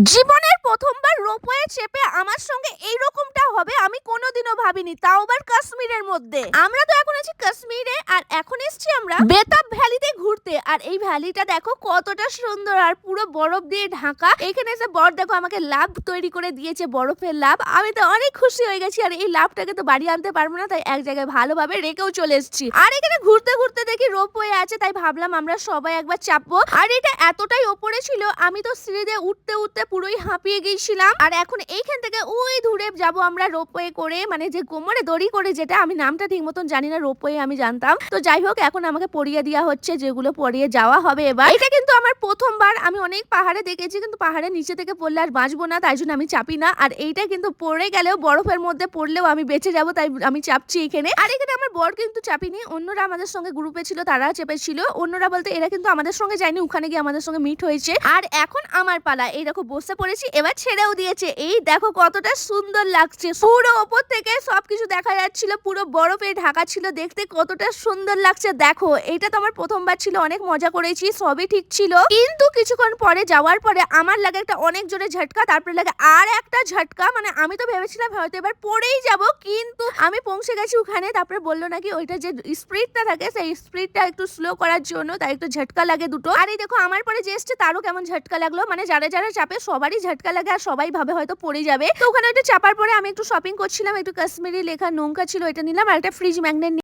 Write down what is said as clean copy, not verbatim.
জীবনের প্রথমবার রোপওয়ে চেপে আমার সঙ্গে এইরকমটা হবে আমি কোনোদিনও ভাবিনি, তাও আবার কাশ্মীরের মধ্যে। আমরা তো এখন আছি কাশ্মীরে, আর এখন এসছি আমরা বেতাব ভ্যালিতে ঘুরতে। আর এই ভ্যালিটা দেখো কতটা সুন্দর আর পুরো বরফ দিয়ে ঢাকা। এখানে এসে বর দেখো আমাকে লাভ তৈরি করে দিয়েছে, বরফের লাভ। আমি তো অনেক খুশি হয়ে গেছি, আর এই লাভটাকে তো বাড়ি আনতে পারবো না, তাই এক জায়গায় ভালোভাবে রেখেও চলে এসেছি। আর এখানে ঘুরতে ঘুরতে দেখি রোপওয়ে আছে, তাই ভাবলাম আমরা সবাই একবার চাপবো। আর এটা এতটাই ওপরে ছিল, আমি তো সিঁড়িতে উঠতে উঠতে পুরোই হাঁপিয়ে গিয়েছিলাম। আর এখন এইখান থেকে ওই দূরে যাব আমরা রোপওয়ে করে, মানে যে কোমরে দড়ি করে, যেটা আমি নামটা ঠিক মতন জানি না, রোপওয়ে আমি জানতাম। তো যাই হোক, এখন আমাকে পরিয়ে দেওয়া হচ্ছে, যেগুলো পরিয়ে যাওয়া হবে এবার। এটা কিন্তু আমার প্রথমবার। আমি অনেক পাহাড়ে দেখেছি, কিন্তু পাহাড়ের নিচে থেকে পড়লে আর বাঁচবো না, তাই জন্য আমি চাপি না। আর এইটা কিন্তু পড়ে গেলেও, বরফের মধ্যে পড়লেও আমি বেঁচে যাব, তাই আমি চাপছি এখানে। আর এখানে আমার বর কিন্তু চাপিনি, অন্যরা আমাদের সঙ্গে গ্রুপে ছিল, তারা চেপেছিল। অন্যরা বলতে এরা কিন্তু আমাদের সঙ্গে যায়নি, ওখানে গিয়ে আমাদের সঙ্গে মিট হয়েছে। আর এখন আমার পালা। এই দেখো বসে পড়েছি, এবার ছেড়েও দিয়েছে। এই দেখো কতটা সুন্দর লাগছে, পুরো ওপর থেকে সবকিছু দেখা যাচ্ছিল, পুরো বরফে ঢাকা ছিল, দেখতে কতটা সুন্দর লাগছে। দেখো এটা তো আমার প্রথমবার ছিল, অনেক মজা করেছি, সবই ঠিক ছিল। কিন্তু কিছুক্ষণ পরে যাওয়ার পরে আমার লাগে একটা অনেক জোরে ঝটকা, তারপরে লাগে আর একটা ঝটকা। মানে আমি তো ভেবেছিলাম হয়তো এবার পড়েই যাব, কিন্তু আমি পৌঁছে গেছি ওখানে। তারপরে বললো নাকি ওইটা যে স্পিডটা থাকে, সেই স্পিডটা একটু স্লো করার জন্য, তাই একটু ঝটকা লাগে দুটো। আর এই দেখো আমার পরে যে এসছে তারও কেমন ঝটকা লাগলো। মানে যারা যারা চাপে সবারই ঝটকা লাগে, আর সবাই ভাবে হয়তো পড়ে যাবে। তো ওখানে একটু চাপার পরে আমি একটু শপিং করছিলাম, একটু কাশ্মীরি লেখা নৌকা ছিল, এটা নিলাম। আর একটা ফ্রিজ ম্যাগনেট